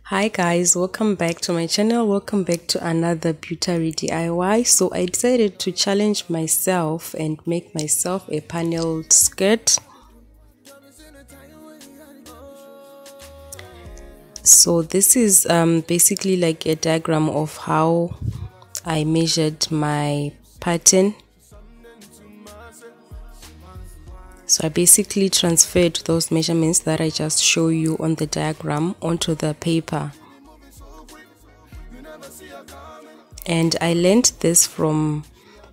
Hi guys, welcome back to my channel. Welcome back to another beauty DIY. So I decided to challenge myself and make myself a paneled skirt. So this is basically like a diagram of how I measured my pattern. So I basically transferred those measurements that I just show you on the diagram onto the paper. And I learned this from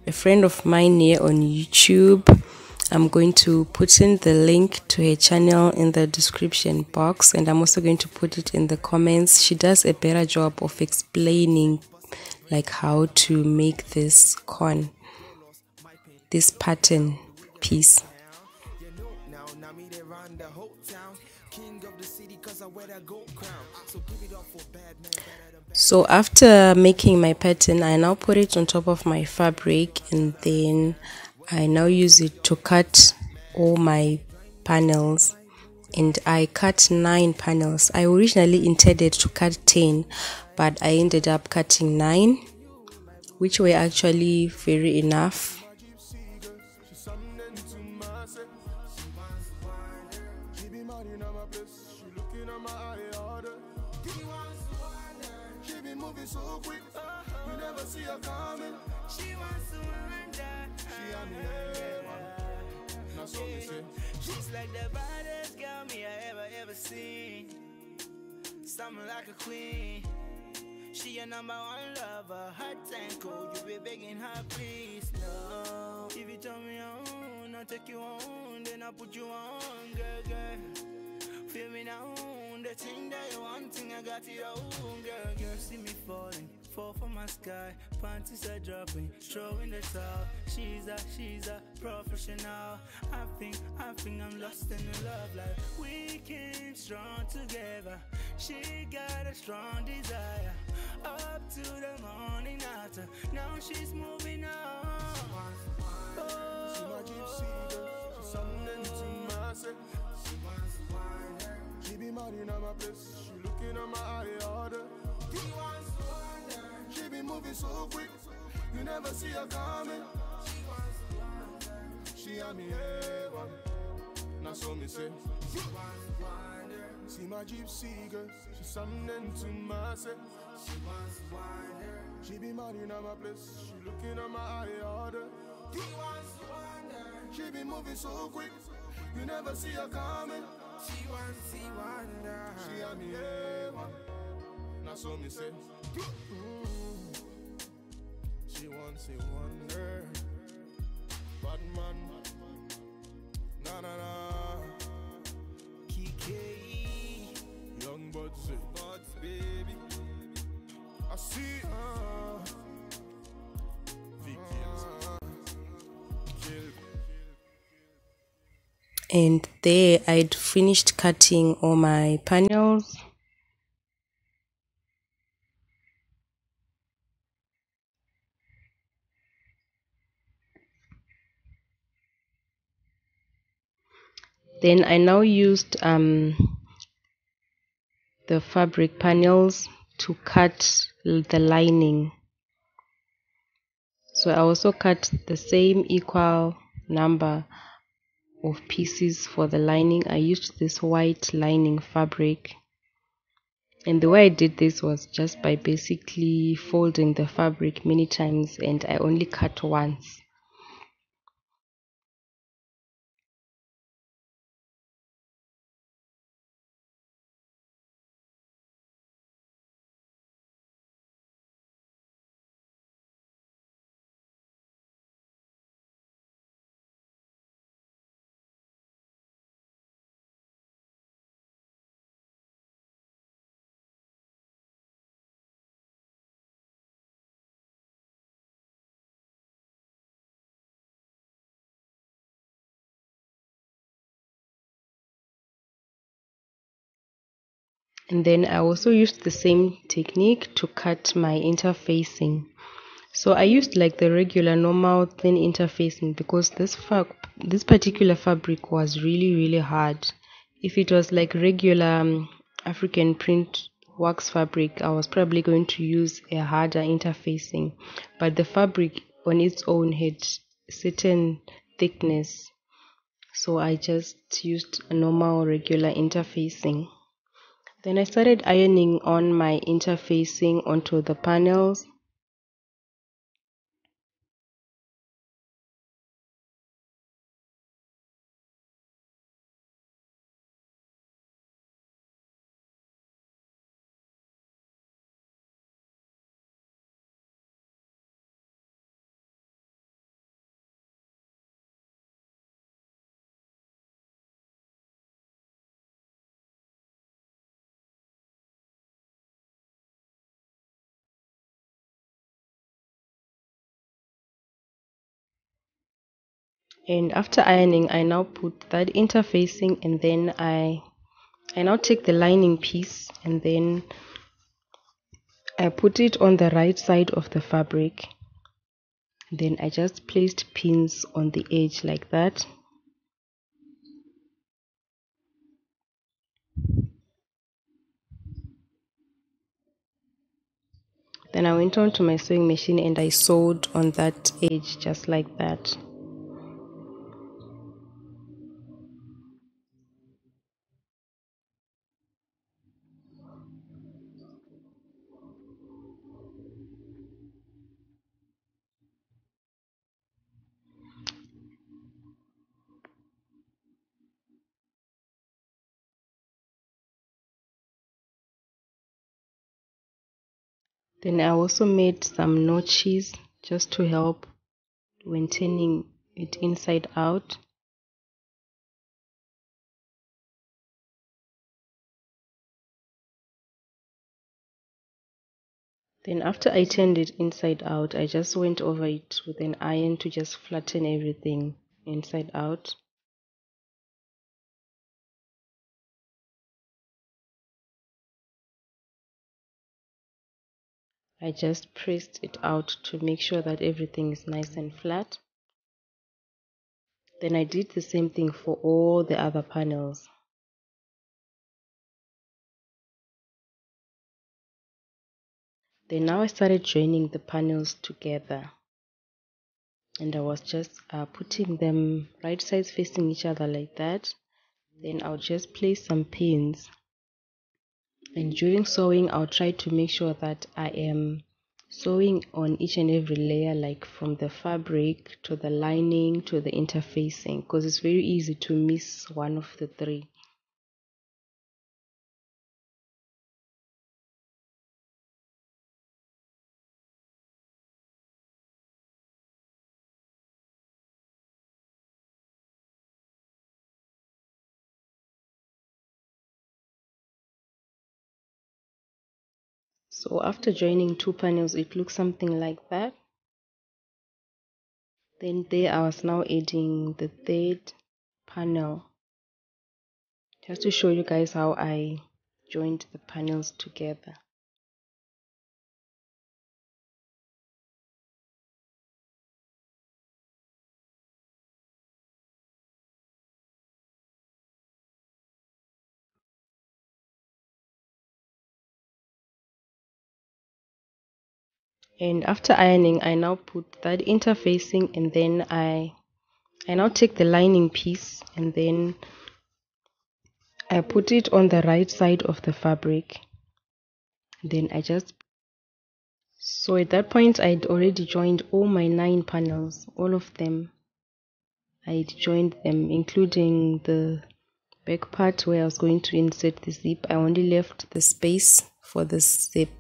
a friend of mine here on YouTube. I'm going to put in the link to her channel in the description box, and I'm also going to put it in the comments. She does a better job of explaining like how to make this pattern piece. So after making my pattern, I now put it on top of my fabric, and then I now use it to cut all my panels. And I cut 9 panels. I originally intended to cut 10, but I ended up cutting 9, which were actually very enough. She's like the baddest girl me I ever seen. Something like a queen. She a number one lover, hot and cold. You be begging her, please, no. If you turn me on, I'll take you on, then I'll put you on, girl. Feel me now, the thing that you want, I got it all, girl. See me falling, fall from my sky, panties are dropping, throwing the towel. She's a professional. I think I'm lost in the love life. We came strong together. She got a strong desire. Up to the morning after. Now she's moving on. Oh, she my gypsy girl. She's something to myself. She be mad in my place. She looking at my eye order. She be moving so quick. You never see her coming. She had me ever. Now so me say. See my gypsy girl. She's something to myself. She be mad in my place. She looking at my eye order. She be moving so quick. You never see her coming. She had me ever. Now so me say. She wants a wonder. Bad man. Na Kiki. Youngbodzy. Baby. I see And there I'd finished cutting all my panels. Then I now used the fabric panels to cut the lining. So I also cut the same equal number of pieces for the lining. I used this white lining fabric, and the way I did this was just by basically folding the fabric many times, and I only cut once. And then I also used the same technique to cut my interfacing. So I used like the regular normal thin interfacing because this particular fabric was really hard. If it was like regular African print wax fabric, I was probably going to use a harder interfacing, but the fabric on its own had certain thickness, so I just used a normal regular interfacing. Then I started ironing on my interfacing onto the panels. And after ironing, I now put that interfacing, and then I now take the lining piece and then I put it on the right side of the fabric. Then I just placed pins on the edge like that. Then I went on to my sewing machine and I sewed on that edge just like that. Then I also made some notches just to help when turning it inside out. Then after I turned it inside out, I just went over it with an iron to just flatten everything inside out. I just pressed it out to make sure that everything is nice and flat. Then I did the same thing for all the other panels. Then now I started joining the panels together, and I was just putting them right sides facing each other like that. Then I'll just place some pins, and during sewing I'll try to make sure that I am sewing on each and every layer, like from the fabric to the lining to the interfacing, because it's very easy to miss one of the three. So after joining two panels, it looks something like that. Then there I was now adding the third panel, just to show you guys how I joined the panels together. And after ironing, I now put that interfacing, and then I now take the lining piece and then I put it on the right side of the fabric. Then so at that point I'd already joined all my 9 panels, all of them. I'd joined them, including the back part where I was going to insert the zip. I only left the space for the zip.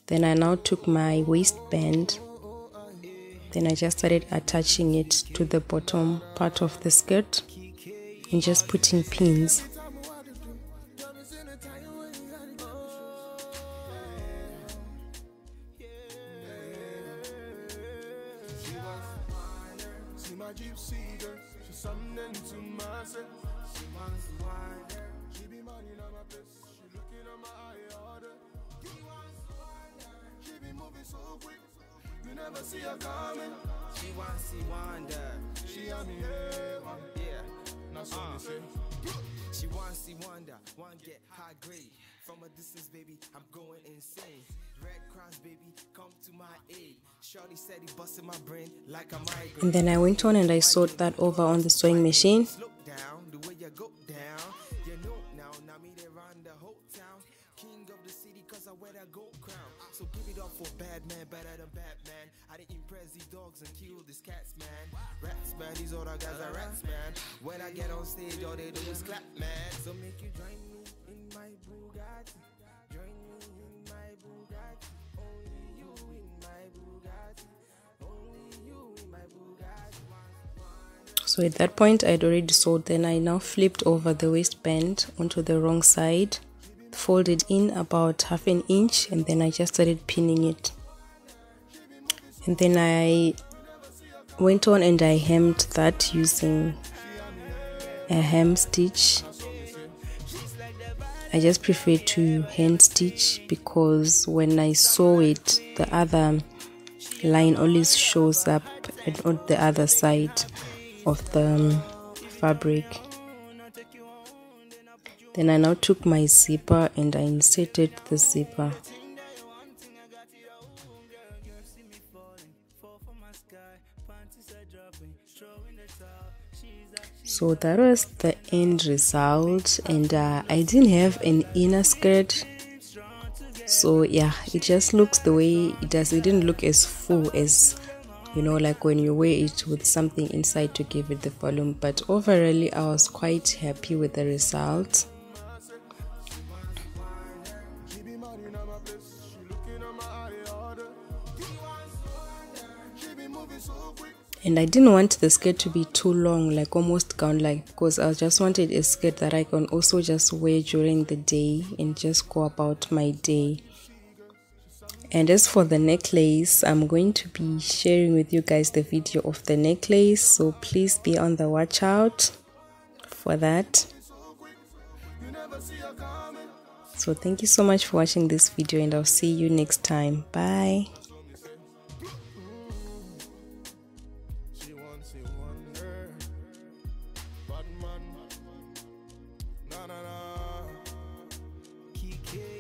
Then I now took my waistband. Then I just started attaching it to the bottom part of the skirt and just putting pins. You never see her coming. She wants to wander. She on me, yeah. That's what they say. She wants to wander. One get high grade. From a distance, baby, I'm going insane. Red Cross, baby, come to my aid. Shorty said he busted my brain like a migraine. And then I went on and I sewed that over on the sewing machine. Slow down, the way you go down. You know now me they run the whole town. King of the city, cause I wear that gold crown. So give it up for bad man, better than Batman. I didn't impress these dogs and kill these cats, man. Rats, man, these other guys are rats, man. When I get on stage, all they do is clap, man. So make you join me in my Bugatti. Join me in my Bugatti. Only you in my Bugatti. Only you in my Bugatti. So at that point I'd already sewed, then I now flipped over the waistband onto the wrong side, folded in about half an inch, and then I just started pinning it. And then I went on and I hemmed that using a hem stitch. I just prefer to hand stitch because when I sew it, the other line always shows up on the other side of the fabric. Then I now took my zipper and I inserted the zipper. So that was the end result, and I didn't have an inner skirt, so yeah, it just looks the way it does. It didn't look as full as, you know, like when you wear it with something inside to give it the volume. But overall I was quite happy with the result. And I didn't want the skirt to be too long, like almost gown-like, because I just wanted a skirt that I can also just wear during the day and just go about my day. And as for the necklace, I'm going to be sharing with you guys the video of the necklace, so please be on the watch out for that. So thank you so much for watching this video, and I'll see you next time. Bye.